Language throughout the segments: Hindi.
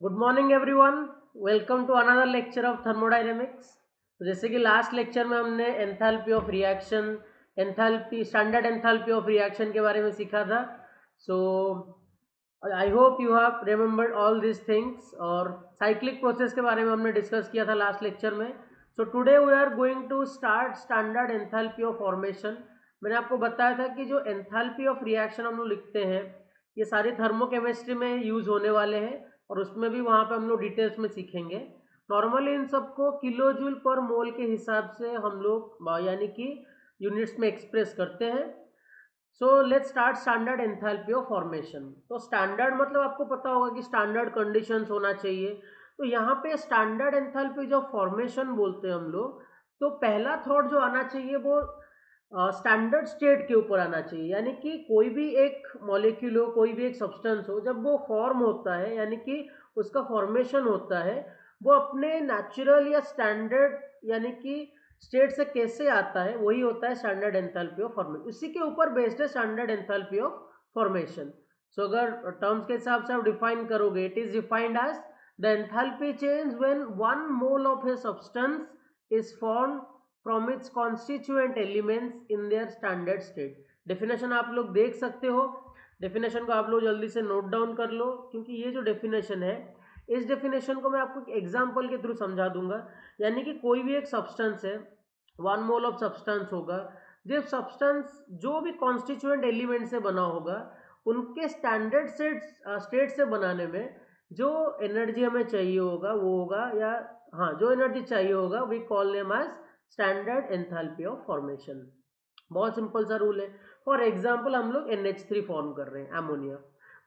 Good morning everyone. Welcome to another lecture of thermodynamics. तो जैसे कि लास्ट लेक्चर में हमने enthalpy of reaction, enthalpy, standard enthalpy of reaction के बारे में सीखा था। So I hope you have remembered all this things. और साइक्लिक प्रोसेस के बारे में हमने डिस्कस किया था लास्ट लेक्चर में। So today we are going to start standard enthalpy of formation. मैंने आपको बताया था कि जो एंथैल्पी ऑफ रिएक्शन हम लोग लिखते हैं ये सारी थर्मोकेमिस्ट्री में यूज होने वाले हैं और उसमें भी वहाँ पे हम लोग डिटेल्स में सीखेंगे। नॉर्मली इन सबको किलो जूल पर मोल के हिसाब से हम लोग यानी कि यूनिट्स में एक्सप्रेस करते हैं। So let's start standard enthalpy of formation. तो स्टैंडर्ड मतलब आपको पता होगा कि स्टैंडर्ड कंडीशंस होना चाहिए। तो यहाँ पे स्टैंडर्ड एंथैल्पी ऑफ फॉर्मेशन बोलते हैं हम लोग। तो पहला थॉट जो आना चाहिए वो स्टैंडर्ड स्टेट के ऊपर आना चाहिए, यानी कि कोई भी एक मॉलिक्यूल हो, कोई भी एक सब्सटेंस हो, जब वो फॉर्म होता है यानी कि उसका फॉर्मेशन होता है वो अपने नेचुरल या स्टैंडर्ड यानी कि स्टेट से कैसे आता है वही होता है स्टैंडर्ड एंथैल्पी ऑफ फॉर्मेशन। इसी के ऊपर बेस्ड है standard enthalpy of formation. So अगर टर्म्स के हिसाब से आप डिफाइन करोगे, it is defined as the enthalpy change when 1 mole of a substance is formed from its constituent elements in their standard state। Definition आप लोग देख सकते हो, डेफिनेशन को आप लोग जल्दी से नोट डाउन कर लो, क्योंकि ये जो डेफिनेशन है इस डेफिनेशन को मैं आपको एक एग्जांपल के थ्रू समझा दूंगा। यानी कि कोई भी एक सब्सटेंस है, 1 मोल ऑफ सब्सटेंस होगा, जब सब्सटेंस जो भी कॉन्स्टिट्यूएंट एलिमेंट से बना होगा उनके स्टैंडर्ड स्टेट से बनाने में जो एनर्जी हमें चाहिए होगा वो होगा, या हाँ जो एनर्जी चाहिए होगा we call name as standard enthalpy of formation. बहुत सिंपल सा रूल है। फॉर एग्जांपल हम लोग NH3 फॉर्म कर रहे हैं, अमोनिया।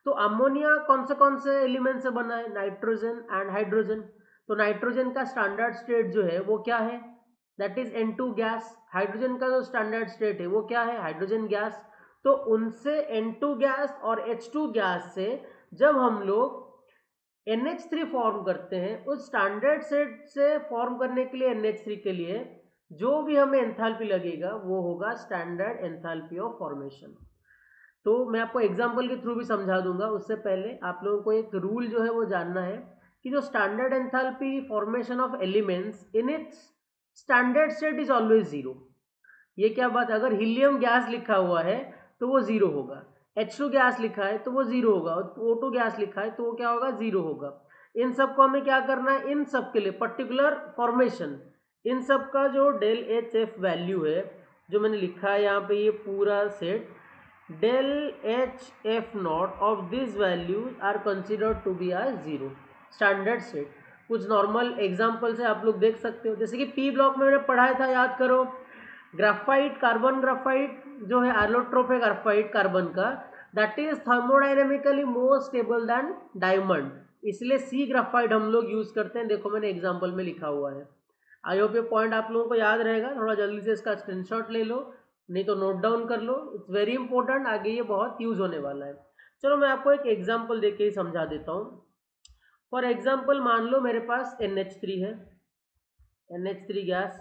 तो अमोनिया कौन से एलिमेंट से बना है? Nitrogen and hydrogen. तो नाइट्रोजन का स्टैंडर्ड स्टेट जो है वो क्या है? That is N2 gas. Hydrogen का जो स्टैंडर्ड स्टेट है वो क्या है? Hydrogen gas. तो उनसे N2 गैस और H2 गैस से जब हम लोग NH3 फॉर्म करते हैं, उस स्टैंडर्ड सेट से फॉर्म करने के लिए NH3 के लिए जो भी हमें एंथैल्पी लगेगा वो होगा स्टैंडर्ड एंथैल्पी ऑफ फॉर्मेशन। तो मैं आपको एग्जांपल के थ्रू भी समझा दूंगा, उससे पहले आप लोगों को एक रूल जो है वो जानना है कि जो standard enthalpy formation of elements in its standard state is always zero. ये क्या बात, अगर हीलियम गैस लिखा हुआ है तो वो जीरो होगा, H2 गैस लिखा है तो वो जीरो होगा, और O2 गैस लिखा है तो वो क्या होगा? जीरो होगा। इन सब को हमें क्या करना है? इन सब के लिए पर्टिकुलर फॉर्मेशन, इन सब का जो डेल एच एफ वैल्यू है जो मैंने लिखा है यहाँ पे, ये पूरा set del H F not of this values are considered to be as zero standard set. कुछ नॉर्मल एग्जाम्पल से आप लोग देख सकते हो, जैसे कि पी ब्लॉक में मैंने पढ़ाया था, याद करो। ग्राफाइट, कार्बन ग्राफाइट जो है एलोट्रोप है ग्राफाइट कार्बन का, that is thermodynamically more stable then diamond, इसलिए सी ग्राफाइट हम लोग यूज करते हैं। देखो मैंने एग्जांपल में लिखा हुआ है। आई होप ये पॉइंट आप लोगों को याद रहेगा। थोड़ा जल्दी से इसका स्क्रीनशॉट ले लो, नहीं तो नोट डाउन कर लो, इट्स वेरी इंपॉर्टेंट, आगे ये बहुत यूज होने वाला है। चलो मैं आपको एक एग्जाम्पल देके ही समझा देता हूँ। फॉर एग्जाम्पल मान लो मेरे पास NH3 है, NH3 गैस,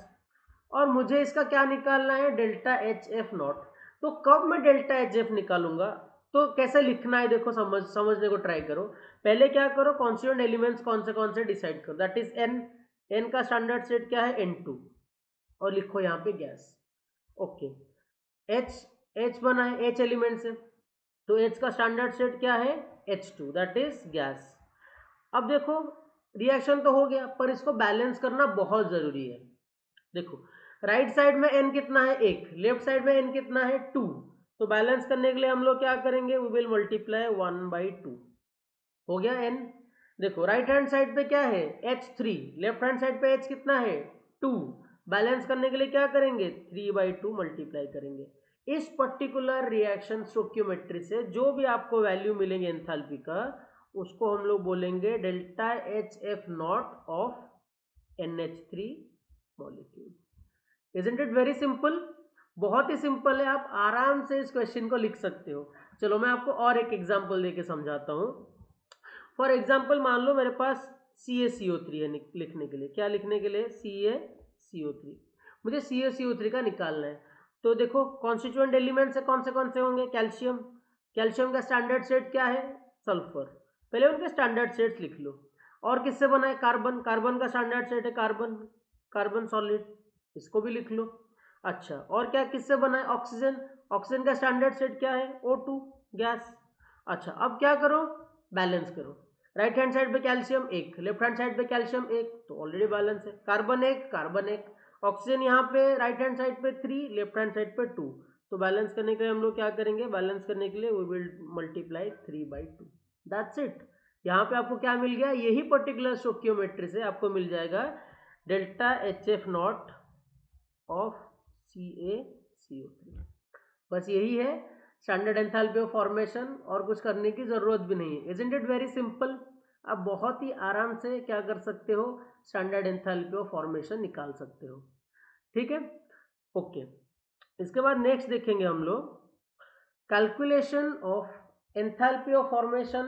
और मुझे इसका क्या निकालना है? Delta H F not. तो कब मैं डेल्टा एच एफ निकालूंगा? तो कैसे लिखना है देखो, समझने को ट्राई करो। पहले क्या करो, कॉन्स्टिट्यूएंट एलिमेंट्स कौन से डिसाइड करो, दैट इज एन। एन का स्टैंडर्ड सेट क्या है? N2। और लिखो यहाँ पे गैस। ओके, एच, एच बना है, एच एलिमेंट से, तो एच का स्टैंडर्ड सेट क्या है? H2, that is gas. अब देखो रिएक्शन तो हो गया, पर इसको बैलेंस करना बहुत जरूरी है। देखो राइट साइड में n कितना है? 1। लेफ्ट साइड में n कितना है? 2। तो बैलेंस करने के लिए हम लोग क्या करेंगे? We will multiply 1/2। हो गया n। देखो राइट हैंड साइड पे क्या है? H3। लेफ्ट हैंड साइड पे h कितना है? 2। बैलेंस करने के लिए क्या करेंगे? 3/2 मल्टीप्लाई करेंगे। इस पर्टिकुलर रिएक्शन स्टोक्योमेट्री से जो भी आपको वैल्यू मिलेंगे एंथैल्पी का, उसको हम लोग बोलेंगे delta H F not of NH3 molecule. Isn't it very simple? बहुत ही सिंपल है, आप आराम से इस क्वेश्चन को लिख सकते हो। चलो मैं आपको और एक एग्जांपल देके समझाता हूँ। फॉर एग्जांपल मान लो मेरे पास CaCO3 है, लिखने के लिए, क्या लिखने के लिए? CaCO3। मुझे CaCO3 का निकालना है। तो देखो कॉन्स्टिट्यूएंट एलिमेंट से कौन से होंगे? कैल्शियम। कैल्शियम का स्टैंडर्ड सेट क्या है? सल्फर। पहले उनके स्टैंडर्ड सेट्स लिख लो। और किससे बना है? कार्बन। कार्बन का स्टैंडर्ड सेट है कार्बन, कार्बन सॉलिड, इसको भी लिख लो। अच्छा, और क्या किससे बना है? ऑक्सीजन। ऑक्सीजन का स्टैंडर्ड सेट क्या है? O2, gas. अच्छा, अब क्या करो? बैलेंस करो। राइट हैंड साइड पे कैल्शियम 1, लेफ्ट हैंड साइड पे कैल्शियम 1, तो ऑलरेडी बैलेंस है। कार्बन 1, कार्बन 1, ऑक्सीजन यहाँ पे राइट हैंड साइड पे 3, लेफ्ट हैंड साइड पे 2, तो बैलेंस करने के लिए हम लोग क्या करेंगे? बैलेंस करने के लिए we will multiply 3/2, that's it. यहाँ पे आपको क्या मिल गया? यही पर्टिकुलर स्टोइकियोमेट्री से आपको मिल जाएगा डेल्टा HF0 ऑफ CaCO3। बस यही है स्टैंडर्ड एंथैल्पी ऑफ फॉर्मेशन, और कुछ करने की जरूरत भी नहीं है। Isn't it very simple? आप बहुत ही आराम से क्या कर सकते हो? स्टैंडर्ड एंथैल्पी ऑफ फॉर्मेशन निकाल सकते हो। ठीक है, ओके। इसके बाद नेक्स्ट देखेंगे हम लोग calculation of enthalpy of formation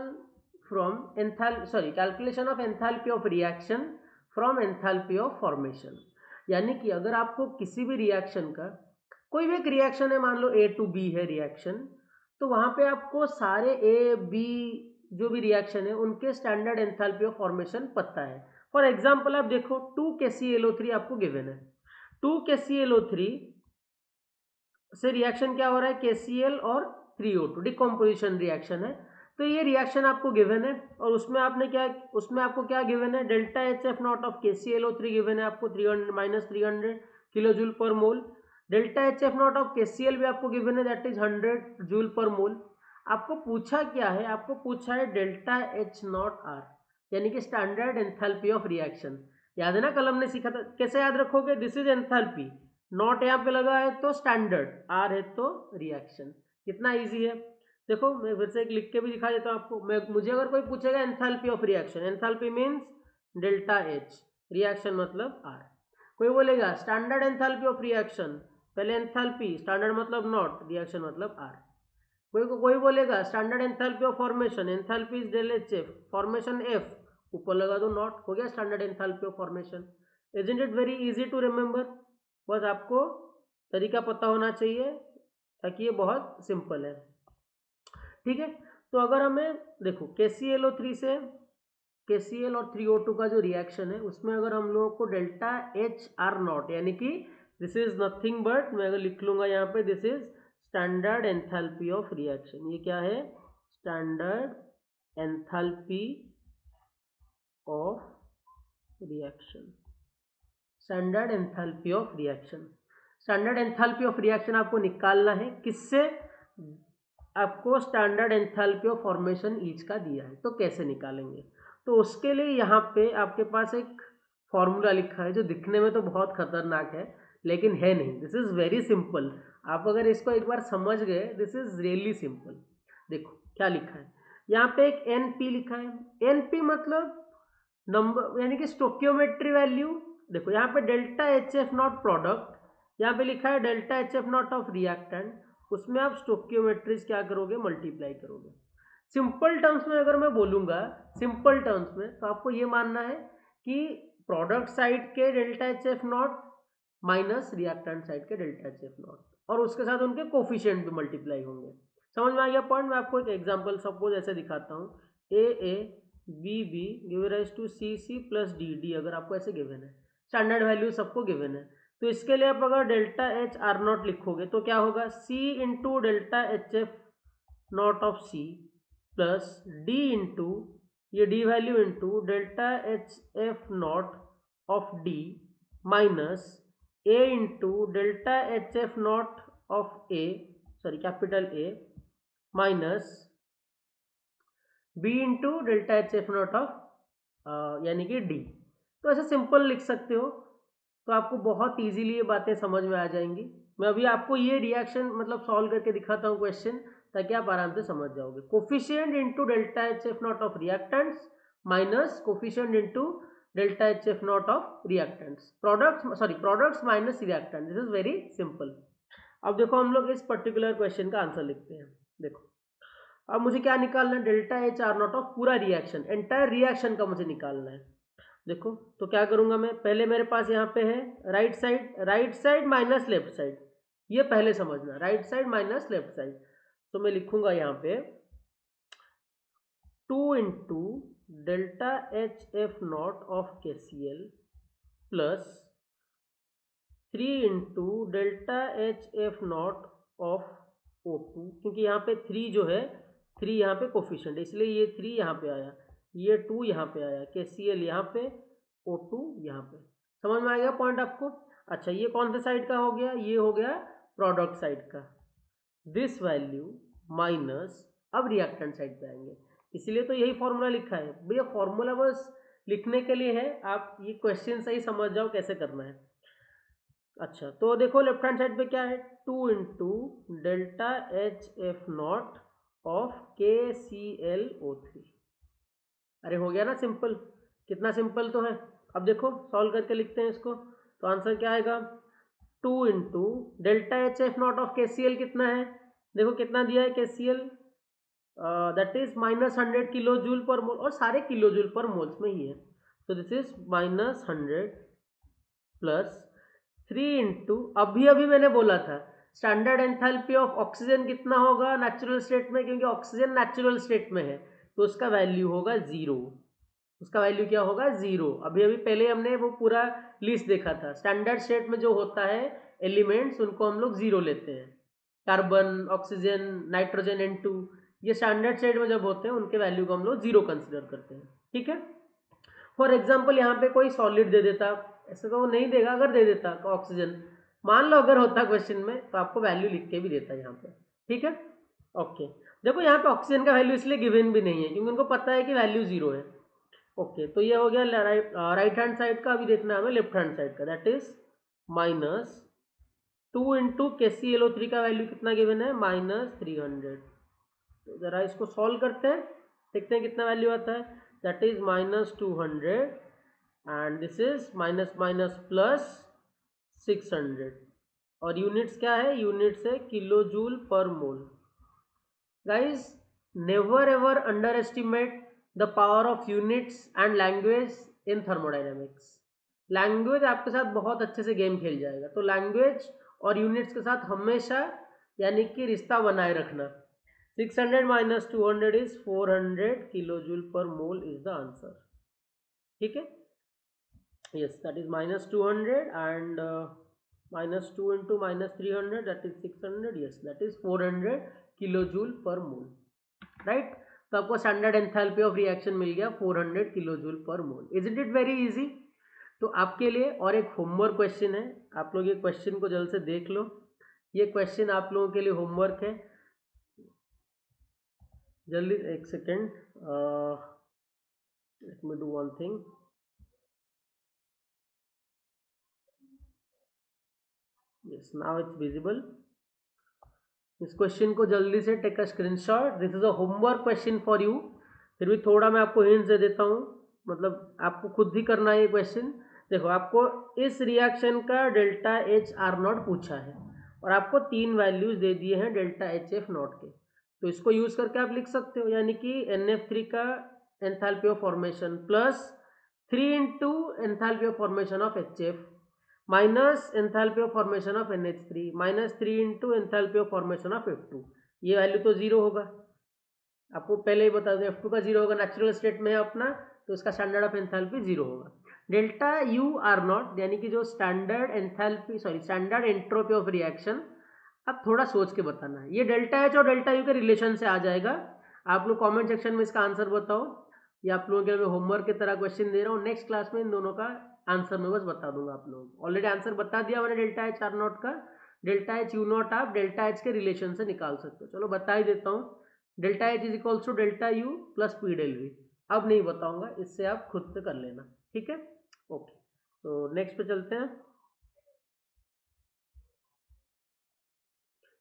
from calculation of enthalpy of reaction from enthalpy of formation. यानी कि अगर आपको किसी भी रिएक्शन का, कोई भी एक रिएक्शन है, मान लो A to B है रिएक्शन, तो वहां पे आपको सारे A B जो भी रिएक्शन है उनके स्टैंडर्ड एंथैल्पी ऑफ फॉर्मेशन पता है। फॉर एग्जांपल आप देखो 2KClO3 आपको गिवन है। 2KClO3 से रिएक्शन क्या हो रहा है? KCl और 3O2 डिकम्पोजिशन रिएक्शन है। तो ये रिएक्शन आपको गिवन है, और उसमें आपको क्या गिवन है? Delta HF0 of KClO3 given है आपको 300 kilo joule per mole. Delta HF0 of KCl भी आपको गिवन है, दैट इज 100 जूल पर मोल। आपको पूछा क्या है? आपको पूछा है डेल्टा H0R, यानी कि स्टैंडर्ड एंथैल्पी ऑफ रिएक्शन। याद है ना, कल हमने सीखा था। कैसे याद रखोगे? दिस इज एंथैल्पी, नॉट यहाँ पे लगा है तो स्टैंडर्ड, आर है तो रिएक्शन। कितना इजी है देखो, मैं फिर से एक लिख के भी दिखा देता हूँ आपको। मुझे अगर कोई पूछेगा enthalpy of reaction, enthalpy means delta H, reaction मतलब आर। कोई बोलेगा स्टैंडर्ड एंथैल्पी ऑफ रिएक्शन, पहले एंथैल्पी, स्टैंडर्ड मतलब नॉट, रिएक्शन मतलब आर। कोई बोलेगा standard enthalpy of formation, enthalpy is del H F, formation F, ऊपर लगा दो नॉट, हो गया standard enthalpy of formation. Isn't it very easy to remember? बस आपको तरीका पता होना चाहिए, ताकि ये बहुत सिंपल है। ठीक है, तो अगर हमें देखो KClO3 से KCl और 3O2 का जो रिएक्शन है, उसमें अगर हम लोगों को डेल्टा HR0, यानी कि दिस इज नथिंग बट, मैं अगर लिख लूंगा यहाँ पे, this is standard enthalpy of reaction. ये क्या है? Standard enthalpy of reaction, standard enthalpy of reaction. Standard enthalpy of reaction आपको निकालना है किससे? आपको standard enthalpy of formation each का दिया है, तो कैसे निकालेंगे? तो उसके लिए यहाँ पे आपके पास एक फॉर्मूला लिखा है, जो दिखने में तो बहुत खतरनाक है लेकिन है नहीं। This is very simple. आप अगर इसको एक बार समझ गए, दिस इज रियली सिंपल। देखो क्या लिखा है यहाँ पे, एक NP लिखा है। NP मतलब नंबर, यानी कि स्टोकियोमेट्री वैल्यू। देखो यहाँ पे डेल्टा HF0 प्रोडक्ट, यहाँ पे लिखा है डेल्टा HF0 ऑफ रिएक्टेंट, उसमें आप स्टोकियोमेट्रीज क्या करोगे? मल्टीप्लाई करोगे। सिंपल टर्म्स में अगर मैं बोलूंगा, सिंपल टर्म्स में, तो आपको ये मानना है कि प्रोडक्ट साइड के delta HF0 minus reactant side के डेल्टा HF0, और उसके साथ उनके कोफिशिएंट भी मल्टीप्लाई होंगे। समझ में आ गया पॉइंट? मैं आपको एक एग्जांपल सपोज ऐसे दिखाता हूँ, AA BB give rise to CC plus DD, अगर आपको ऐसे गिवन है, स्टैंडर्ड वैल्यू सबको गिवन है, तो इसके लिए आप अगर डेल्टा HR0 लिखोगे तो क्या होगा? C into delta HF0 of C plus D into ये D value into delta HF0 of D minus A into delta HF0 of A, sorry capital A, minus B into delta HF0 of यानी कि D। तो ऐसे सिंपल लिख सकते हो, तो आपको बहुत इजीली ये बातें समझ में आ जाएंगी। मैं अभी आपको ये रिएक्शन मतलब सॉल्व करके दिखाता हूँ क्वेश्चन, ताकि आप आराम से समझ जाओगे। Coefficient into delta HF0 of reactants minus coefficient into delta HF0 of reactants, products minus reactant. This is very simple. अब देखो हम लोग इस पर्टिकुलर क्वेश्चन का आंसर लिखते हैं। देखो अब मुझे क्या निकालना है? डेल्टा HR0 ऑफ पूरा रिएक्शन, एंटायर रिएक्शन का मुझे निकालना है। देखो तो क्या करूंगा मैं, पहले मेरे पास यहाँ पे है right side minus left side, ये पहले समझना, right side minus left side. तो मैं लिखूंगा यहाँ पे 2 into delta H F not of KCl plus 3 into delta H F not of O2, क्योंकि यहाँ पे 3 जो है 3 यहाँ पे कोफिशिएंट, इसलिए ये 3 यहाँ पे आया, ये 2 यहाँ पे आया, KCl यहाँ पे, O2 यहाँ पे। समझ में आ गया पॉइंट आपको? अच्छा, ये कौन से साइड का हो गया? ये हो गया प्रोडक्ट साइड का। दिस वैल्यू माइनस, अब रिएक्टेंट साइड पे आएंगे, इसलिए तो यही फॉर्मूला लिखा है भैया। फॉर्मूला बस लिखने के लिए है, आप ये क्वेश्चन सही समझ जाओ कैसे करना है। अच्छा, तो देखो लेफ्ट हैंड साइड पे क्या है, 2 into delta H F not of KClO3। अरे हो गया ना सिंपल, कितना सिंपल तो है। अब देखो सॉल्व करके लिखते हैं इसको, तो आंसर क्या आएगा, 2 into delta H F not of KCl कितना है, देखो कितना दिया है KCl, that is -100 kilo joule per mole, और सारे किलो जूल पर मोल्स में ही है। तो दिस इज -100 प्लस 3 इंटू, अभी अभी मैंने बोला था स्टैंडर्ड एंथैल्पी ऑफ ऑक्सीजन कितना होगा नेचुरल स्टेट में, क्योंकि ऑक्सीजन नेचुरल स्टेट में है तो उसका वैल्यू होगा 0। उसका वैल्यू क्या होगा, 0। अभी अभी पहले हमने वो पूरा लिस्ट देखा था, स्टैंडर्ड स्टेट में जो होता है एलिमेंट्स उनको हम लोग 0 लेते हैं, कार्बन, ऑक्सीजन, नाइट्रोजन N2, ये स्टैंडर्ड स्टेट में जब होते हैं उनके वैल्यू को हम लोग 0 कंसिडर करते हैं। ठीक है, फॉर एग्जाम्पल यहाँ पे कोई सॉलिड दे देता, ऐसे तो वो नहीं देगा, अगर दे देता ऑक्सीजन मान लो, अगर होता क्वेश्चन में तो आपको वैल्यू लिख के भी देता यहाँ पे। ठीक है, ओके। देखो यहाँ पे ऑक्सीजन का वैल्यू इसलिए गिवन भी नहीं है क्योंकि उनको पता है कि वैल्यू 0 है। ओके, तो ये हो गया राइट हैंड साइड का। अभी देखना है हमें लेफ्ट हैंड साइड का, दैट इज -2 इंटू KClO3 का वैल्यू कितना गिवन है, -300। तो जरा इसको सॉल्व करते हैं, देखते हैं कितना वैल्यू आता है, that is -200 and this is minus minus plus 600, और यूनिट्स क्या है, यूनिट्स है kilo joule per mole. Guys never ever under estimate the power of units and language in thermodynamics. Language आपके साथ बहुत अच्छे से गेम खेल जाएगा, तो लैंग्वेज और यूनिट्स के साथ हमेशा यानी कि रिश्ता बनाए रखना। 600 minus 200 is 400 kilo joule per mole is the answer. ठीक है, yes, that is -200 and -2 into -300, that is 600, yes, that is 400 kilojoule per mole, right? तो आपको स्टैंडर्ड एंथैल्पी ऑफ रिएक्शन मिल गया 400 kilojoule per mole. Isn't it very easy? तो आपके लिए और एक होमवर्क क्वेश्चन है, आप लोग ये क्वेश्चन को जल्द से देख लो। ये क्वेश्चन आप लोगों के लिए होमवर्क है, जल्दी एक second, let me do one thing. Yes, now it's visible. इस क्वेश्चन को जल्दी से take a screenshot, this is a homework question for you. फिर भी थोड़ा मैं आपको हिंट दे देता हूँ, मतलब आपको खुद ही करना है ये क्वेश्चन। देखो आपको इस रिएक्शन का डेल्टा एच आर नॉट पूछा है और आपको 3 वैल्यूज दे दिए हैं डेल्टा एच एफ नॉट के, तो इसको यूज करके आप लिख सकते हो, यानी कि NF3 का enthalpy of formation plus 3 into enthalpy of formation of HF minus enthalpy of formation of NH3 -3 into enthalpy of formation of F2। ये वैल्यू तो 0 होगा, आपको पहले ही बता दो, F2 का 0 होगा, नेचुरल स्टेट में है अपना, तो इसका स्टैंडर्ड ऑफ एंथैल्पी 0 होगा। डेल्टा यू आर नॉट यानी कि जो standard enthalpy standard entropy of reaction, अब थोड़ा सोच के बताना है, ये डेल्टा एच और डेल्टा यू के रिलेशन से आ जाएगा। आप लोग कॉमेंट सेक्शन में इसका आंसर बताओ, ये आप लोगों के लिए होमवर्क की तरह क्वेश्चन दे रहा हूँ, नेक्स्ट क्लास में इन दोनों का आंसर मैं बस बता दूंगा आप लोगों को। ऑलरेडी आंसर बता दिया मैंने डेल्टा एच आर नॉट का, डेल्टा एच यू नॉट आप डेल्टा एच के रिलेशन से निकाल सकते हो। चलो बता ही देता हूँ, delta H is equals to delta U plus P del V. अब नहीं बताऊंगा, इससे आप खुद से कर लेना, ठीक है, ओके। तो नेक्स्ट पे चलते हैं।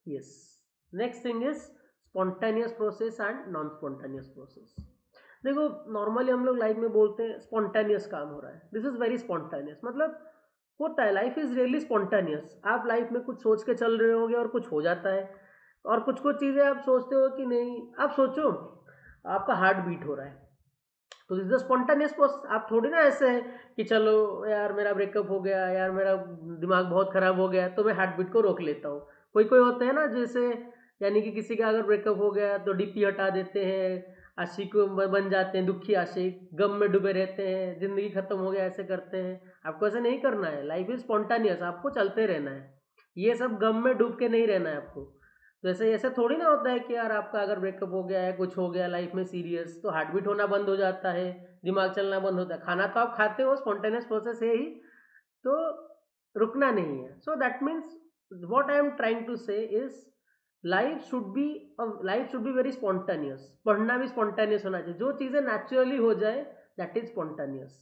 Yes, next thing is spontaneous process and non spontaneous process. देखो नॉर्मली हम लोग लाइफ में बोलते हैं स्पॉन्टेनियस काम हो रहा है, दिस इज वेरी स्पॉन्टेनियस, मतलब होता है, लाइफ इज रियली स्पॉन्टेनियस। आप लाइफ में कुछ सोच के चल रहे होंगे और कुछ हो जाता है, और कुछ कुछ चीज़ें आप सोचते हो कि नहीं, आप सोचो आपका हार्ट बीट हो रहा है, तो दिस इज स्पॉन्टेनियस प्रोसेस। आप थोड़ी ना ऐसे है कि चलो यार मेरा ब्रेकअप हो गया, यार मेरा दिमाग बहुत खराब हो गया तो मैं हार्ट बीट को रोक लेता हूँ। कोई कोई होते हैं ना, जैसे यानी कि किसी का अगर ब्रेकअप हो गया तो डीपी हटा देते हैं, आशिक बन जाते हैं, दुखी आशिक, गम में डूबे रहते हैं, ज़िंदगी ख़त्म हो गया ऐसे करते हैं। आपको ऐसे नहीं करना है, लाइफ इज़ स्पॉन्टेनियस, आपको चलते रहना है। ये सब गम में डूब के नहीं रहना है आपको। तो ऐसे ऐसे थोड़ी ना होता है कि यार आपका अगर ब्रेकअप हो गया है, कुछ हो गया लाइफ में सीरियस, तो हार्ट बीट होना बंद हो जाता है, दिमाग चलना बंद होता है। खाना तो आप खाते हो, स्पॉन्टेनियस प्रोसेस है ही, तो रुकना नहीं है। So that means what I am trying to say is life should be life should be very spontaneous. पढ़ना भी स्पॉन्टेनियस होना चाहिए, जो चीज़ें नेचुरली हो जाए दैट इज स्पॉन्टेनियस।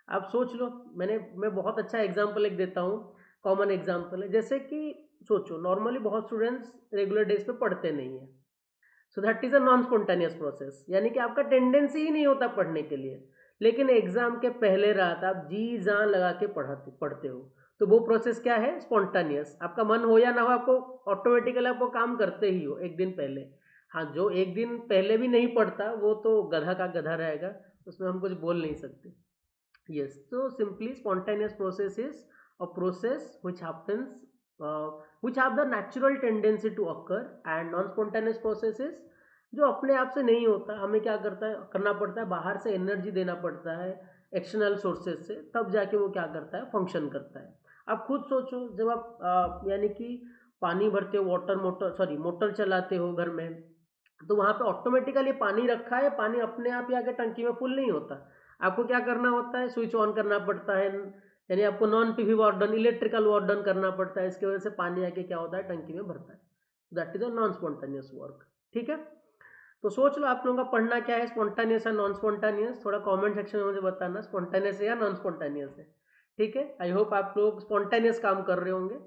आप सोच लो, मैं बहुत अच्छा एग्जाम्पल एक देता हूँ, कॉमन एग्जाम्पल है। जैसे कि सोचो, नॉर्मली बहुत स्टूडेंट्स रेगुलर डेज पे पढ़ते नहीं है, so that is a non spontaneous process, यानी कि आपका टेंडेंसी ही नहीं होता पढ़ने के लिए, लेकिन एग्जाम के पहले रात आप जी जान लगा के पढ़ते पढ़ते हो, तो वो प्रोसेस क्या है? स्पॉन्टेनियस। आपका मन हो या ना हो, आपको ऑटोमेटिकली आप वो काम करते ही हो एक दिन पहले। हाँ, जो एक दिन पहले भी नहीं पढ़ता वो तो गधा का गधा रहेगा, उसमें हम कुछ बोल नहीं सकते। Yes, so simply spontaneous process is a process which happens, which have the natural tendency to occur, and non-spontaneous process is जो अपने आप से नहीं होता, हमें क्या करना पड़ता है, बाहर से एनर्जी देना पड़ता है, एक्सटर्नल सोर्सेज से, तब जाके वो क्या करता है, फंक्शन करता है। आप खुद सोचो, जब आप यानी कि पानी भरते हो, मोटर चलाते हो घर में, तो वहाँ पे ऑटोमेटिकली पानी रखा है, पानी अपने आप ही आके टंकी में फुल नहीं होता। आपको क्या करना होता है? स्विच ऑन करना पड़ता है, यानी आपको non PV warden, electrical warden करना पड़ता है। इसकी वजह से पानी आके क्या होता है, टंकी में भरता है। That is a non spontaneous work. ठीक है, तो सोच लो आप लोगों का पढ़ना क्या है, स्पॉन्टेनियस या नॉन स्पॉन्टेनियस? थोड़ा कमेंट सेक्शन में मुझे बताना, स्पॉन्टेनियस है या नॉन स्पॉन्टेनियस है। ठीक है, आई होप आप लोग स्पॉन्टेनियस काम कर रहे होंगे।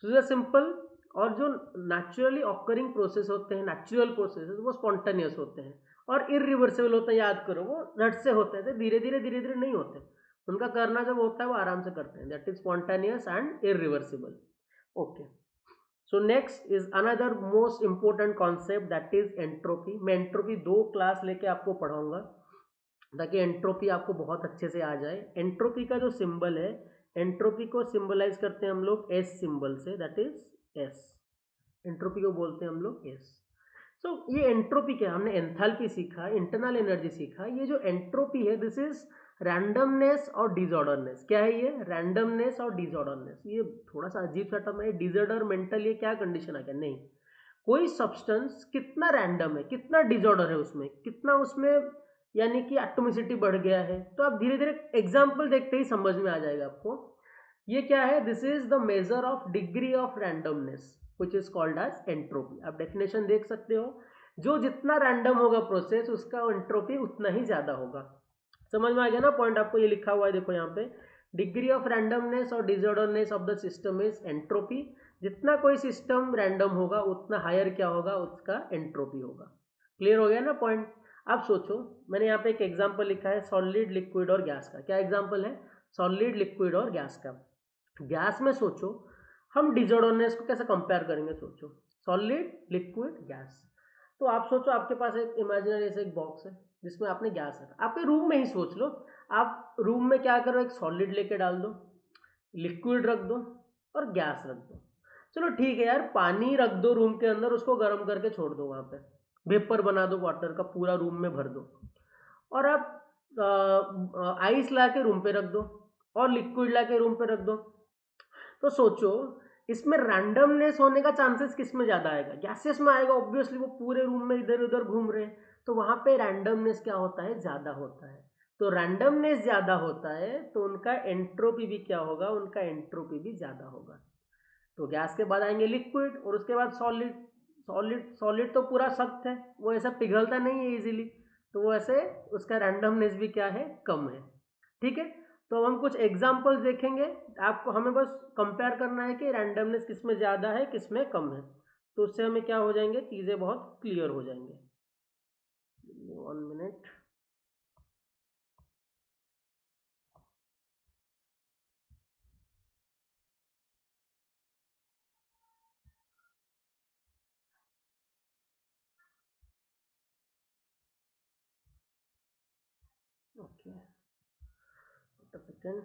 सो सिंपल, और जो नेचुरली ऑकरिंग प्रोसेस होते हैं, नेचुरल प्रोसेस, वो स्पॉन्टेनियस होते हैं और इरिवर्सिबल होते हैं। याद करो, वो झट से होते हैं, धीरे धीरे नहीं होते। उनका करना जब होता है वो आराम से करते हैं। That is spontaneous and irreversible. Okay, so next is another most important concept, that is entropy. मैं एंट्रोपी 2 क्लास लेके आपको पढ़ाऊंगा ताकि एंट्रोपी आपको बहुत अच्छे से आ जाए। एंट्रोपी का जो सिंबल है, एंट्रोपी को सिंबलाइज करते हैं हम लोग एस सिंबल से, दैट इज एस। एंट्रोपी को बोलते हैं हम लोग एस। सो ये एंट्रोपी क्या है? हमने एंथैल्पी सीखा, इंटरनल एनर्जी सीखा। ये जो एंट्रोपी है, दिस इज रैंडमनेस और डिसऑर्डरनेस। क्या है ये? रैंडमनेस और डिसऑर्डरनेस। ये थोड़ा सा अजीब सा टर्म है, डिसऑर्डर मेंटल, ये क्या कंडीशन आ गया? नहीं, कोई सब्सटेंस कितना रैंडम है, कितना डिसऑर्डर है उसमें, कितना उसमें यानी कि एटॉमिसिटी बढ़ गया है, तो आप धीरे धीरे एग्जाम्पल देखते ही समझ में आ जाएगा आपको। ये क्या है? This is the measure of degree of randomness which is called as entropy. आप डेफिनेशन देख सकते हो, जो जितना रैंडम होगा प्रोसेस, उसका एंट्रोपी उतना ही ज्यादा होगा। समझ में आ गया ना पॉइंट? आपको ये लिखा हुआ है, देखो यहाँ पे, डिग्री ऑफ रैंडमनेस और disorderness of the system is entropy. जितना कोई सिस्टम रैंडम होगा उतना हायर क्या होगा, उसका एंट्रोपी होगा। क्लियर हो गया ना पॉइंट? आप सोचो, मैंने यहाँ पे एक एग्जांपल लिखा है सॉलिड, लिक्विड और गैस का। क्या एग्जांपल है? सॉलिड, लिक्विड और गैस का। गैस में सोचो, हम डिसऑर्डरनेस को कैसे कंपेयर करेंगे? सोचो, सॉलिड, लिक्विड, गैस। तो आप सोचो, आपके पास एक इमेजिनरी ऐसे एक बॉक्स है जिसमें आपने गैस रखा। आपके रूम में ही सोच लो, आप रूम में क्या करो, एक सॉलिड लेके डाल दो, लिक्विड रख दो और गैस रख दो। चलो ठीक है यार, पानी रख दो रूम के अंदर, उसको गर्म करके छोड़ दो, वहां पे वेपर बना दो वाटर का, पूरा रूम में भर दो। और आप आइस ला के रूम पे रख दो और लिक्विड ला के रूम पे रख दो। तो सोचो, इसमें रैंडमनेस होने का चांसेस किस में ज़्यादा आएगा? गैसेस में आएगा, ऑब्वियसली वो पूरे रूम में इधर उधर घूम रहे हैं, तो वहाँ पे रैंडमनेस क्या होता है? ज़्यादा होता है। तो रैंडमनेस ज़्यादा होता है तो उनका एंट्रोपी भी क्या होगा? उनका एंट्रोपी भी ज़्यादा होगा। तो गैस के बाद आएंगे लिक्विड और उसके बाद सॉलिड। सॉलिड तो पूरा सख्त है, वो ऐसा पिघलता नहीं है इजीली, तो वो ऐसे उसका रैंडमनेस भी क्या है? कम है। ठीक है, तो अब हम कुछ एग्जांपल्स देखेंगे। आपको हमें बस कंपेयर करना है कि रैंडमनेस किस में ज़्यादा है, किस में कम है, तो उससे हमें क्या हो जाएंगे, चीज़ें बहुत क्लियर हो जाएंगे। 1 मिनट। Okay, second.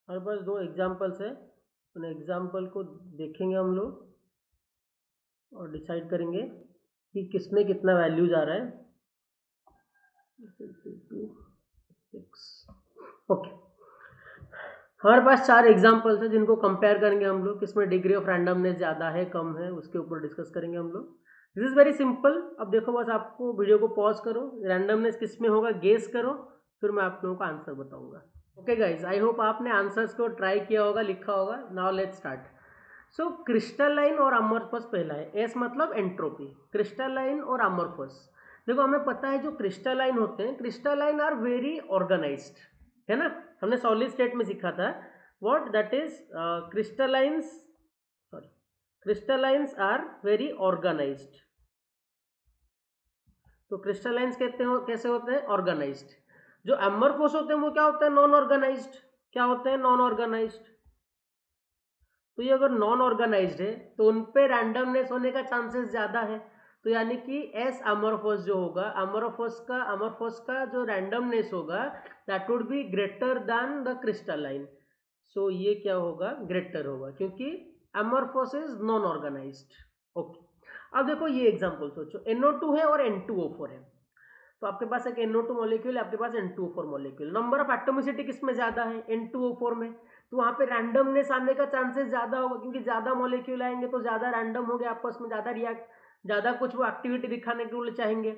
हमारे पास दो एग्जाम्पल्स है, उन एग्जाम्पल को देखेंगे हम लोग और डिसाइड करेंगे कि किसमें कितना वैल्यू जा रहा है। ओके, हमारे पास चार एग्जाम्पल्स है जिनको कंपेयर करेंगे हम लोग, किसमें डिग्री ऑफ रैंडमनेस ज़्यादा है कम है, उसके ऊपर डिस्कस करेंगे हम लोग। This is very simple. अब देखो, बस आपको वीडियो को पॉज करो, रैंडमनेस किस में होगा गेस करो, फिर मैं आप लोगों को आंसर बताऊंगा। ओके गाइज, आई होप आपने आंसर्स को ट्राई किया होगा, लिखा होगा। Now let's start. So crystalline और अमोर्फस पहला है, एस मतलब एंट्रोपी, क्रिस्टलाइन और अमोर्फस। देखो, हमें पता है जो क्रिस्टलाइन होते हैं, क्रिस्टलाइन आर वेरी ऑर्गेनाइज्ड, है ना। हमने सॉलिड स्टेट में सीखा था what that is crystallines, sorry, crystallines are very organised. तो क्रिस्टलाइंस कहते हो कैसे होते हैं, ऑर्गेनाइज्ड। जो अमोर्फस होते हैं वो क्या होते हैं, नॉन ऑर्गेनाइज्ड। क्या होते हैं, नॉन ऑर्गेनाइज्ड। तो ये अगर नॉन ऑर्गेनाइज्ड है तो उन पे रैंडमनेस होने का चांसेस ज़्यादा है। तो यानी कि एस अमोर्फस जो होगा, अमोर्फस का जो रैंडमनेस होगा that would be greater than the crystalline. So ये क्या होगा, ग्रेटर होगा, क्योंकि amorphous is non organised. Okay, अब देखो ये एग्जांपल सोचो, NO2 है और N2O4 है। तो आपके पास एक NO2 मॉलिक्यूल है, आपके पास N2O4 molecule. Number of atomicity किसमें ज़्यादा है, N2O4 में। तो वहाँ पे रैंडमनेस आने का चांसेस ज़्यादा होगा, क्योंकि ज़्यादा मॉलिक्यूल आएंगे तो ज़्यादा रैंडम हो गया आपस में, ज़्यादा रिएक्ट, ज़्यादा कुछ वो एक्टिविटी दिखाने के लिए चाहेंगे।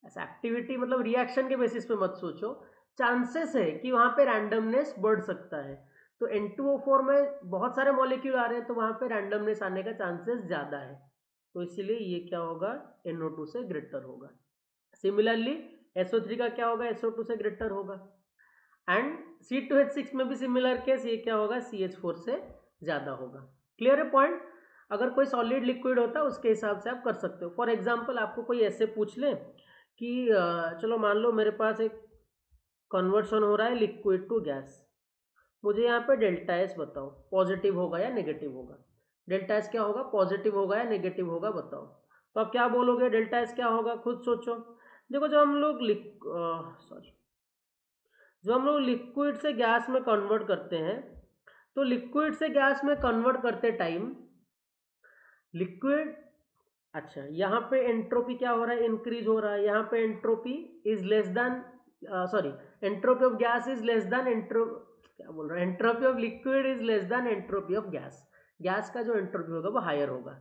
ऐसा एक्टिविटी मतलब रिएक्शन के बेसिस पे मत सोचो, चांसेस है कि वहाँ पे रैंडमनेस बढ़ सकता है। तो N2O4 में बहुत सारे मॉलिक्यूल आ रहे हैं तो वहाँ पे रैंडमनेस आने का चांसेस ज़्यादा है। तो इसलिए ये क्या होगा, NO2 से ग्रेटर होगा। सिमिलरली SO3 का क्या होगा, SO2 से ग्रेटर होगा। एंड C2H6 में भी सिमिलर केस, ये क्या होगा, CH4 से ज़्यादा होगा। क्लियर है पॉइंट। अगर कोई सॉलिड लिक्विड होता है उसके हिसाब से आप कर सकते हो। फॉर एग्जाम्पल आपको कोई ऐसे पूछ ले कि चलो मान लो मेरे पास एक कन्वर्शन हो रहा है लिक्विड टू गैस, मुझे यहाँ पे डेल्टा एस बताओ, पॉजिटिव होगा या नेगेटिव होगा। डेल्टा एस क्या होगा, पॉजिटिव होगा या नेगेटिव होगा, बताओ। तो आप क्या बोलोगे, डेल्टा एस क्या होगा, खुद सोचो। देखो, जब हम लोग लिक्विड से गैस में कन्वर्ट करते हैं, तो लिक्विड से गैस में कन्वर्ट करते टाइम लिक्विड, अच्छा यहाँ पे एंट्रोपी क्या हो रहा है, इंक्रीज हो रहा है। यहाँ पे entropy is less than, sorry, entropy of gas is less than क्या बोल रहा है, entropy of liquid is less than entropy of gas. Gas का जो एंट्रोपी होगा वो हायर होगा।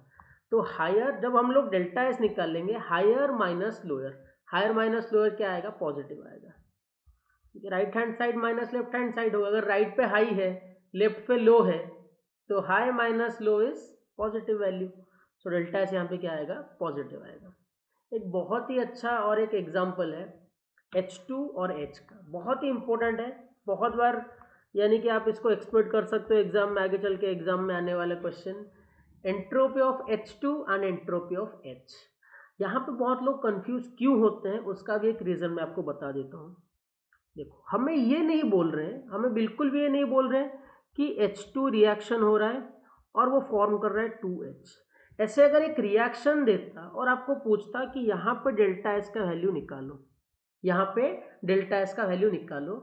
तो हायर, जब हम लोग डेल्टा एस निकालेंगे, higher minus lower, higher minus lower क्या आएगा, पॉजिटिव आएगा। Right hand side minus left hand side होगा। अगर राइट पे हाई है, लेफ्ट पे लो है, तो high minus low is positive value. So delta S यहाँ पे क्या आएगा, पॉजिटिव आएगा। एक बहुत ही अच्छा और एक एग्जाम्पल है H2 और H का, बहुत ही इंपॉर्टेंट है। बहुत बार यानी कि आप इसको एक्सपेक्ट कर सकते हो एग्जाम में, आगे चल के एग्जाम में आने वाले question. Entropy of H2 and entropy of H, यहाँ पे बहुत लोग कंफ्यूज क्यों होते हैं, उसका भी एक रीज़न मैं आपको बता देता हूँ। देखो, हमें ये नहीं बोल रहे हैं, हमें बिल्कुल भी ये नहीं बोल रहे हैं कि H2 रिएक्शन हो रहा है और वो फॉर्म कर रहा है 2H। ऐसे अगर एक रिएक्शन देता और आपको पूछता कि यहाँ पे डेल्टा एस का वैल्यू निकालो, यहाँ पे डेल्टा एस का वैल्यू निकालो,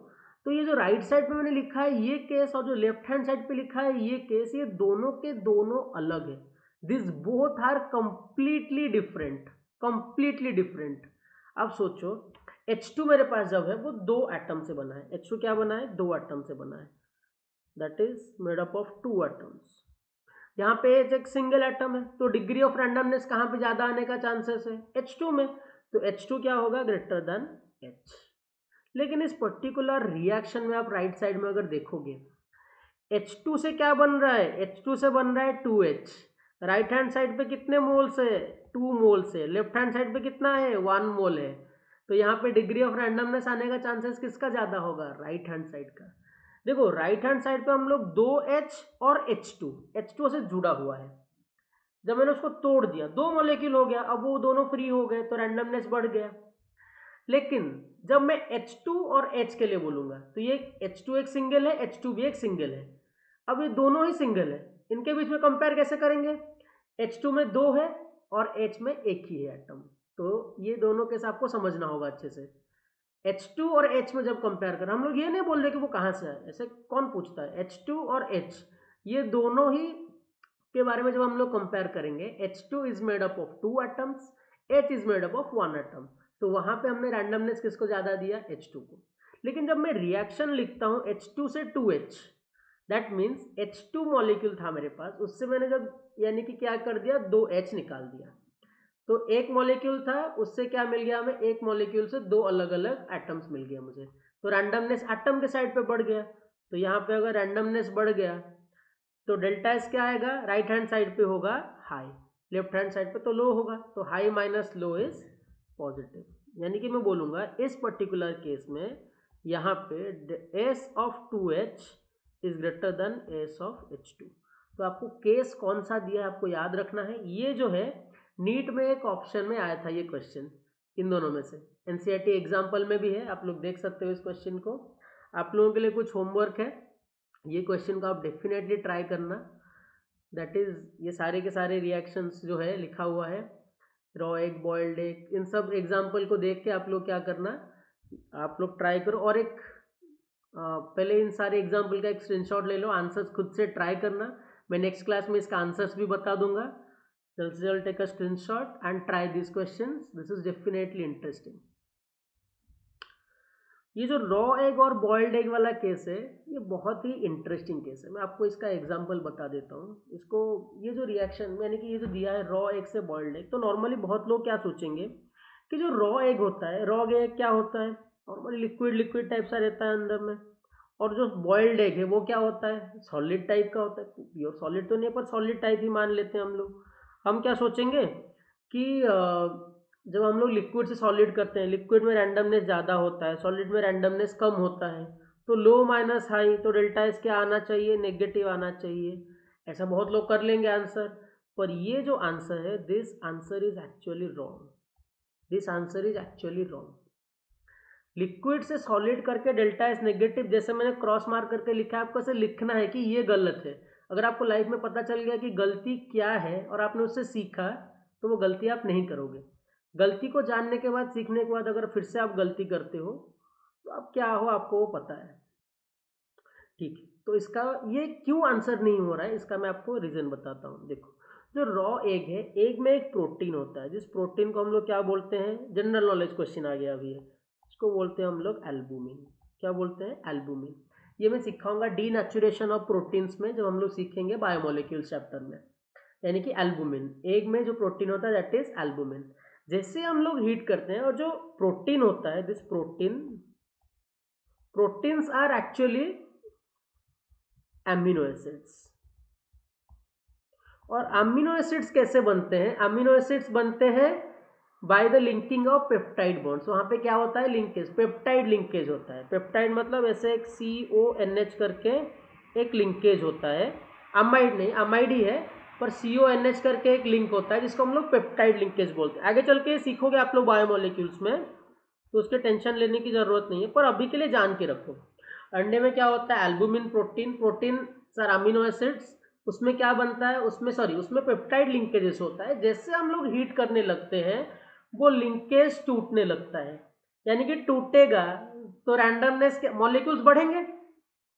तो ये जो राइट साइड पे मैंने लिखा है ये केस और जो लेफ्ट हैंड साइड पे लिखा है ये केस, ये दोनों के दोनों अलग है। This both are completely different, completely different. अब सोचो, H2 मेरे पास जब है वो दो एटम से बना है। H2 क्या बना है, दो एटम से बना है, that is made up of two atoms. यहाँ पे H एक सिंगल एटम है, तो डिग्री ऑफ रैंडमनेस कहाँ पे ज़्यादा आने का चांसेस है, H2 में। तो H2 क्या होगा, ग्रेटर देन H। लेकिन इस पर्टिकुलर रिएक्शन में आप राइट साइड में अगर देखोगे, H2 से क्या बन रहा है, H2 से बन रहा है 2H। राइट हैंड साइड पे कितने मोल्स है, 2 मोल्स है। लेफ्ट हैंड साइड पे कितना है, 1 मोल है। तो यहाँ पे डिग्री ऑफ रैंडमनेस आने का चांसेस किसका ज़्यादा होगा, राइट हैंड साइड का। देखो, राइट हैंड साइड पे हम लोग 2H और H2 से जुड़ा हुआ है। जब मैंने उसको तोड़ दिया, दो मॉलिक्यूल हो गया, अब वो दोनों फ्री हो गए तो रैंडमनेस बढ़ गया। लेकिन जब मैं H2 और H के लिए बोलूंगा, तो ये H2 एक सिंगल है, H2 भी एक सिंगल है। अब ये दोनों ही सिंगल है, इनके बीच में कंपेयर कैसे करेंगे, H2 में दो है और H में एक ही है एटम। तो ये दोनों केस आपको समझना होगा अच्छे से। H2 और H में जब कंपेयर करें, हम लोग ये नहीं बोल रहे कि वो कहाँ से आए, ऐसे कौन पूछता है। H2 और H ये दोनों ही के बारे में जब हम लोग कंपेयर करेंगे, H2 is made up of 2 atoms, H is made up of 1 atom, तो वहां पे हमने रैंडमनेस किसको ज्यादा दिया, H2 को। लेकिन जब मैं रिएक्शन लिखता हूँ H2 से 2H, that means H2 molecule था मेरे पास, उससे मैंने जब यानी कि क्या कर दिया, 2H निकाल दिया, तो एक मॉलिक्यूल था उससे क्या मिल गया हमें, एक मॉलिक्यूल से दो अलग अलग एटम्स मिल गया मुझे, तो रैंडमनेस एटम के साइड पे बढ़ गया। तो यहाँ पे अगर रैंडमनेस बढ़ गया तो डेल्टा एस क्या आएगा, राइट हैंड साइड पे होगा हाई, लेफ्ट हैंड साइड पे तो लो होगा, तो high minus low is positive, यानी कि मैं बोलूँगा इस पर्टिकुलर केस में यहाँ पे S of 2H is greater than S of H2। तो आपको केस कौन सा दिया है आपको याद रखना है। ये जो है नीट में एक ऑप्शन में आया था ये क्वेश्चन, इन दोनों में से, एनसीईआरटी एग्जाम्पल में भी है, आप लोग देख सकते हो इस क्वेश्चन को। आप लोगों के लिए कुछ होमवर्क है, ये क्वेश्चन को आप डेफिनेटली ट्राई करना, दैट इज ये सारे के सारे रिएक्शंस जो है लिखा हुआ है, रॉ एग, बॉइल्ड एग, इन सब एग्जाम्पल को देख के आप लोग क्या करना, आप लोग ट्राई करो, और एक पहले इन सारे एग्जाम्पल का एक स्क्रीनशॉट ले लो, आंसर्स खुद से ट्राई करना, मैं नेक्स्ट क्लास में इसका आंसर्स भी बता दूंगा। जल्द से जल्द take a screenshot and try this questions, this is definitely interesting. ये जो रॉ एग और बॉइल्ड एग वाला केस है, ये बहुत ही इंटरेस्टिंग केस है, मैं आपको इसका एग्जांपल बता देता हूँ इसको। ये जो रिएक्शन यानी कि ये जो दिया है रॉ एग से बॉइल्ड एग, तो नॉर्मली बहुत लोग क्या सोचेंगे कि जो रॉ एग होता है, रॉ एग क्या होता है, नॉर्मली लिक्विड लिक्विड टाइप सा रहता है अंदर में, और जो बॉइल्ड एग है वो क्या होता है, सॉलिड टाइप का होता है, प्योर सॉलिड तो नहीं पर सॉलिड टाइप ही मान लेते हैं हम लोग। हम क्या सोचेंगे कि जब हम लोग लिक्विड से सॉलिड करते हैं, लिक्विड में रैंडमनेस ज़्यादा होता है, सॉलिड में रैंडमनेस कम होता है, तो लो माइनस हाई, तो डेल्टा एस क्या आना चाहिए, नेगेटिव आना चाहिए, ऐसा बहुत लोग कर लेंगे आंसर। पर ये जो आंसर है, this answer is actually wrong, this answer is actually wrong. Liquid से सॉलिड करके डेल्टा एस नेगेटिव, जैसे मैंने क्रॉस मार्क करके लिखा है, आपको ऐसे लिखना है कि ये गलत है। अगर आपको लाइफ में पता चल गया कि गलती क्या है और आपने उससे सीखा, तो वो गलती आप नहीं करोगे। गलती को जानने के बाद, सीखने के बाद अगर फिर से आप गलती करते हो, तो आप क्या हो आपको वो पता है। ठीक है, तो इसका ये क्यों आंसर नहीं हो रहा है, इसका मैं आपको रीज़न बताता हूँ। देखो, जो रॉ एग है, एग में एक प्रोटीन होता है, जिस प्रोटीन को हम लोग क्या बोलते हैं, जनरल नॉलेज क्वेश्चन आ गया अभी है, इसको बोलते हैं हम लोग एल्बुमिन। क्या बोलते हैं, एल्बुमिन। ये मैं सिखाऊंगा डीनेचुरेशन ऑफ प्रोटीन्स में, जब हम लोग सीखेंगे बायोमोलिक्यूल्स चैप्टर में, यानी कि एल्बुमिन, एग में जो प्रोटीन होता है दैट इज एल्बुमिन। जैसे हम लोग हीट करते हैं और जो प्रोटीन होता है, this proteins are actually amino acids. और अमीनो एसिड्स कैसे बनते हैं, अमीनो एसिड्स बनते हैं by the linking of peptide bonds. वहां पे क्या होता है, लिंकेज, पेप्टाइड लिंकेज होता है। पेप्टाइड मतलब ऐसे एक CONH करके एक लिंकेज होता है, अमाइड नहीं, अमाइड ही है, पर CONH करके एक लिंक होता है जिसको हम लोग पेप्टाइड लिंकेज बोलते हैं। आगे चल के सीखोगे आप लोग बायोमोलिक्यूल्स में, तो उसके टेंशन लेने की जरूरत नहीं है, पर अभी के लिए जान के रखो। अंडे में क्या होता है, albumin protein, protein sir amino acids, उसमें क्या बनता है, उसमें पेप्टाइड लिंकेजेस होता है। जैसे हम लोग हीट करने लगते हैं, वो लिंकेज टूटने लगता है, यानी कि टूटेगा तो रैंडमनेस के मॉलिक्यूल्स बढ़ेंगे।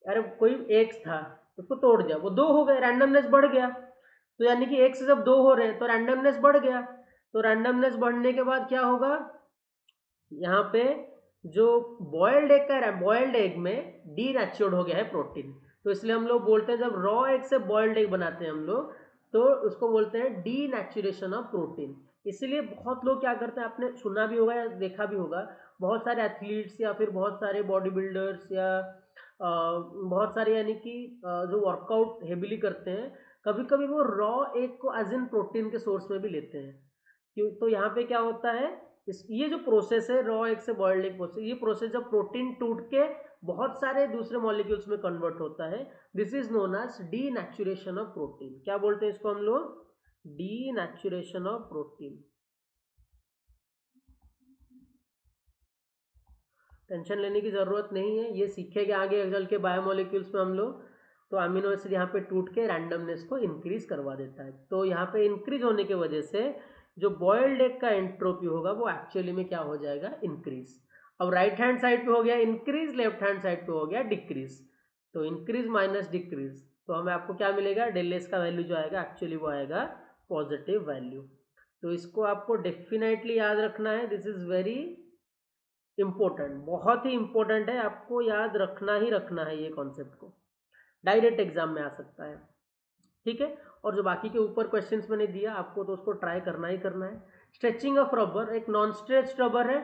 अरे कोई एक था, उसको तोड़ दिया, वो दो हो गए, रैंडमनेस बढ़ गया। तो यानी कि एक से जब दो हो रहे हैं तो रैंडमनेस बढ़ गया, तो रैंडमनेस बढ़ने के बाद क्या होगा, यहाँ पे जो बॉयल्ड एग का, बॉयल्ड एग में डीनेचुर्ड हो गया है प्रोटीन, तो इसलिए हम लोग बोलते हैं जब रॉ एग से बॉयल्ड एग बनाते हैं हम लोग, तो उसको बोलते हैं डीनेचुरेशन ऑफ प्रोटीन। इसीलिए बहुत लोग क्या करते हैं, आपने सुना भी होगा या देखा भी होगा, बहुत सारे एथलीट्स या फिर बहुत सारे बॉडी बिल्डर्स या बहुत सारे यानी कि जो वर्कआउट हेवीली करते हैं, कभी कभी वो रॉ एग को एज इन प्रोटीन के सोर्स में भी लेते हैं। क्यों, तो यहाँ पे क्या होता है, ये जो प्रोसेस है रॉ एग से बॉइल्ड एग प्रोसेस, ये प्रोसेस जब प्रोटीन टूट के बहुत सारे दूसरे मॉलिक्यूल्स में कन्वर्ट होता है, this is known as denaturation of protein. क्या बोलते हैं इसको हम लोग, डीनेचुरेशन ऑफ प्रोटीन। टेंशन लेने की जरूरत नहीं है, ये सीखेंगे आगे चल के बायोमोलिक्यूल्स में हम लोग। तो अमीनो एसिड यहाँ पे टूट के रैंडमनेस को इंक्रीज करवा देता है, तो यहाँ पे इंक्रीज होने की वजह से जो बॉयल्ड एग का एंट्रोपी होगा वो एक्चुअली में क्या हो जाएगा, इंक्रीज। अब राइट हैंड साइड पे हो गया इंक्रीज, लेफ्ट हैंड साइड पे हो गया डिक्रीज। तो इंक्रीज माइनस डिक्रीज, तो हमें आपको क्या मिलेगा, डेल एस का वैल्यू जो आएगा एक्चुअली वो आएगा पॉजिटिव वैल्यू। तो इसको आपको डेफिनेटली याद रखना है, दिस इज वेरी इंपॉर्टेंट, बहुत ही इंपॉर्टेंट है, आपको याद रखना ही रखना है ये कॉन्सेप्ट को, डायरेक्ट एग्जाम में आ सकता है, ठीक है। और जो बाकी के ऊपर क्वेश्चंस मैंने दिया आपको तो उसको ट्राई करना ही करना है। स्ट्रेचिंग ऑफ रबर, एक नॉन स्ट्रेच्ड रबर है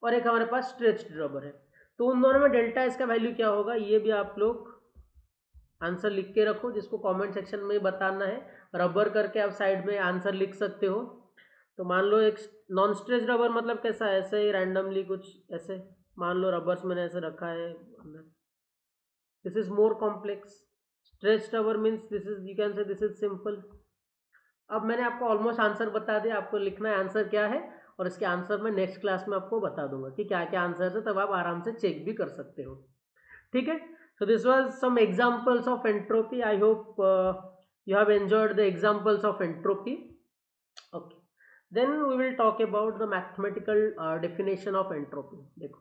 और एक हमारे पास स्ट्रेच्ड रबर है, तो उन दोनों में डेल्टा इसका वैल्यू क्या होगा, ये भी आप लोग आंसर लिख के रखो, जिसको कमेंट सेक्शन में बताना है। रबर करके आप साइड में आंसर लिख सकते हो। तो मान लो एक नॉन स्ट्रेच रबर मतलब कैसा है, ऐसे ही रैंडमली कुछ ऐसे, मान लो रबर्स मैंने ऐसे रखा है, this is more complex. Stretch rubber means this is, you can say this is simple. अब मैंने आपको ऑलमोस्ट आंसर बता दिया, आपको लिखना है आंसर क्या है, और इसके आंसर मैं नेक्स्ट क्लास में आपको बता दूंगा कि क्या क्या आंसर है, तब आप आराम से चेक भी कर सकते हो, ठीक है। So this was some examples of entropy. I hope you have enjoyed the examples of entropy. Okay. Then we will talk about the mathematical definition of entropy. देखो,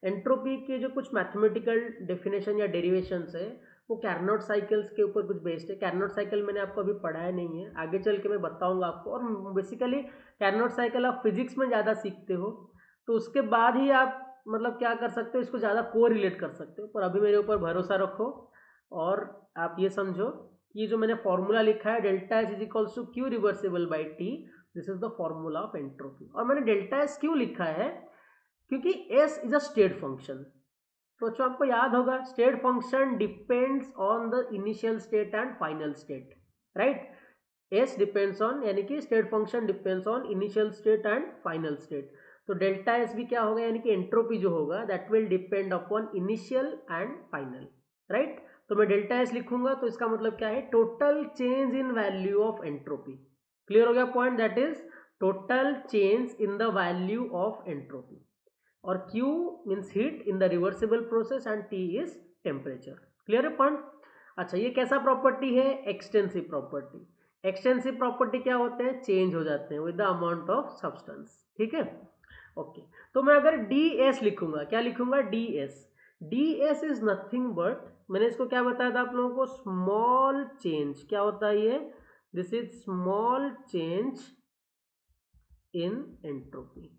एंट्रोपी के जो कुछ मैथमेटिकल डेफिनेशन या डेरिवेशंस है वो कैरनॉट साइकिल्स के ऊपर कुछ बेस्ड है। कैरनॉट साइकिल मैंने आपको अभी पढ़ाया नहीं है, आगे चल के मैं बताऊंगा आपको। और बेसिकली कैरनॉट साइकिल आप फिजिक्स में ज़्यादा सीखते हो, तो उसके बाद ही आप मतलब क्या कर सकते हो, इसको ज़्यादा को रिलेट कर सकते हो। पर अभी मेरे ऊपर भरोसा रखो और आप ये समझो कि जो मैंने फॉर्मूला लिखा है delta S is equals to Q reversible by T, this is the formula of entropy. और मैंने डेल्टा एस क्यों लिखा है, क्योंकि S is a state function. तो जो आपको याद होगा, state function depends on the initial state and final state, right. S depends on, यानी कि state function depends on initial state and final state. तो डेल्टा एस भी क्या होगा, यानी कि एंट्रोपी जो होगा that will depend upon initial and final, right. तो मैं डेल्टा एस लिखूंगा तो इसका मतलब क्या है, total change in value of entropy. Clear हो गया point, that is total change in the value of entropy. और Q means heat in the reversible process and T is temperature. Clear है पॉइंट। अच्छा, ये कैसा प्रॉपर्टी है, एक्सटेंसिव प्रॉपर्टी। एक्सटेंसिव प्रॉपर्टी क्या होते हैं, चेंज हो जाते हैं with the amount of substance, ठीक है। ओके, तो मैं अगर ds लिखूंगा, क्या लिखूंगा, ds इज नथिंग बट, मैंने इसको क्या बताया था आप लोगों को, स्मॉल चेंज। क्या होता है ये, this is small change in entropy.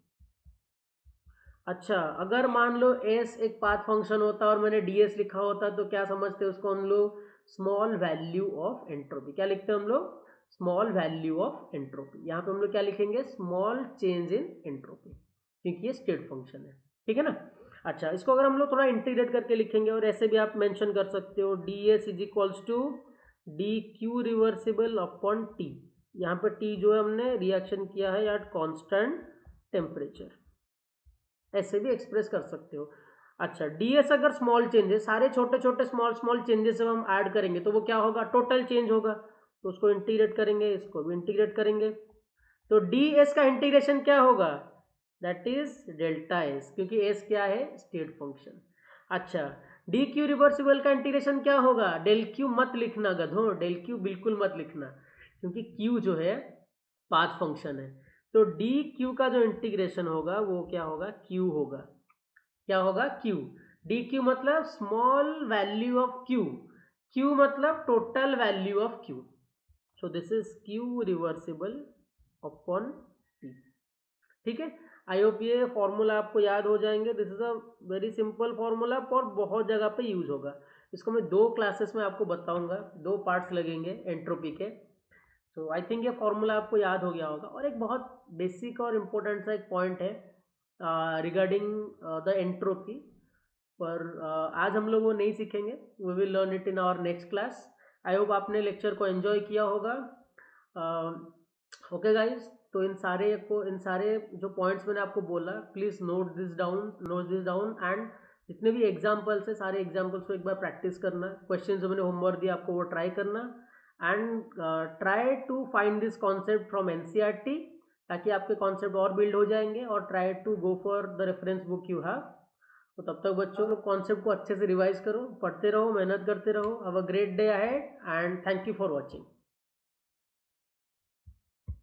अच्छा, अगर मान लो s एक पाथ फंक्शन होता और मैंने ds लिखा होता तो क्या समझते हैं उसको हम लोग, स्मॉल वैल्यू ऑफ एंट्रोपी। क्या लिखते हैं हम लोग, स्मॉल वैल्यू ऑफ एंट्रोपी। यहाँ पे हम लोग क्या लिखेंगे, स्मॉल चेंज इन एंट्रोपी, क्योंकि ये स्टेट फंक्शन है, ठीक है ना। अच्छा, इसको अगर हम लोग थोड़ा इंटीग्रेट करके लिखेंगे, और ऐसे भी आप मेंशन कर सकते हो, ds is equals to D Q reversible upon T. यहाँ पे टी जो है हमने रिएक्शन किया है एट कॉन्स्टेंट टेम्परेचर, ऐसे भी एक्सप्रेस कर सकते हो। अच्छा, ds अगर स्मॉल चेंजेस, सारे छोटे छोटे स्मॉल स्मॉल चेंजेस जब हम ऐड करेंगे तो वो क्या होगा, टोटल चेंज होगा। तो उसको इंटीग्रेट करेंगे, इसको भी इंटीग्रेट करेंगे, तो ds का इंटीग्रेशन क्या होगा, दैट इज डेल्टा एस, क्योंकि s क्या है, स्टेट फंक्शन। अच्छा, डी क्यू रिवर्सिबल का इंटीग्रेशन क्या होगा, डेल क्यू मत लिखना गधो, डेल क्यू बिल्कुल मत लिखना, क्योंकि क्यू जो है पाथ फंक्शन है। तो डी क्यू का जो इंटीग्रेशन होगा वो क्या होगा, क्यू होगा। क्या होगा, क्यू। डी क्यू मतलब small value of Q, Q मतलब total value of Q. So this is Q reversible upon T, ठीक है। आई होप ये फॉर्मूला आपको याद हो जाएंगे। This is a very simple formula और बहुत जगह पे यूज होगा। इसको मैं 2 क्लासेस में आपको बताऊंगा, 2 पार्ट्स लगेंगे एंट्रोपी के। तो आई थिंक ये फॉर्मूला आपको याद हो गया होगा। और एक बहुत बेसिक और इम्पोर्टेंट सा एक पॉइंट है रिगार्डिंग द एंट्रोपी, पर आज हम लोग वो नहीं सीखेंगे, we will learn it in our next class. I hope आपने लेक्चर को एंजॉय किया होगा। ओके गाइज, तो इन सारे जो पॉइंट्स मैंने आपको बोला, please note this down and जितने भी एग्जाम्पल्स है सारे एग्जाम्पल्स को एक बार प्रैक्टिस करना। क्वेश्चन जो मैंने होमवर्क दिया आपको वो ट्राई करना, and try to find this concept from NCERT, ताकि आपके कॉन्सेप्ट और बिल्ड हो जाएंगे। और try to go for the reference book you have. तो तब तक बच्चों लोग कॉन्सेप्ट को अच्छे से रिवाइज करो, पढ़ते रहो, मेहनत करते रहो। Have a great day ahead and thank you for watching.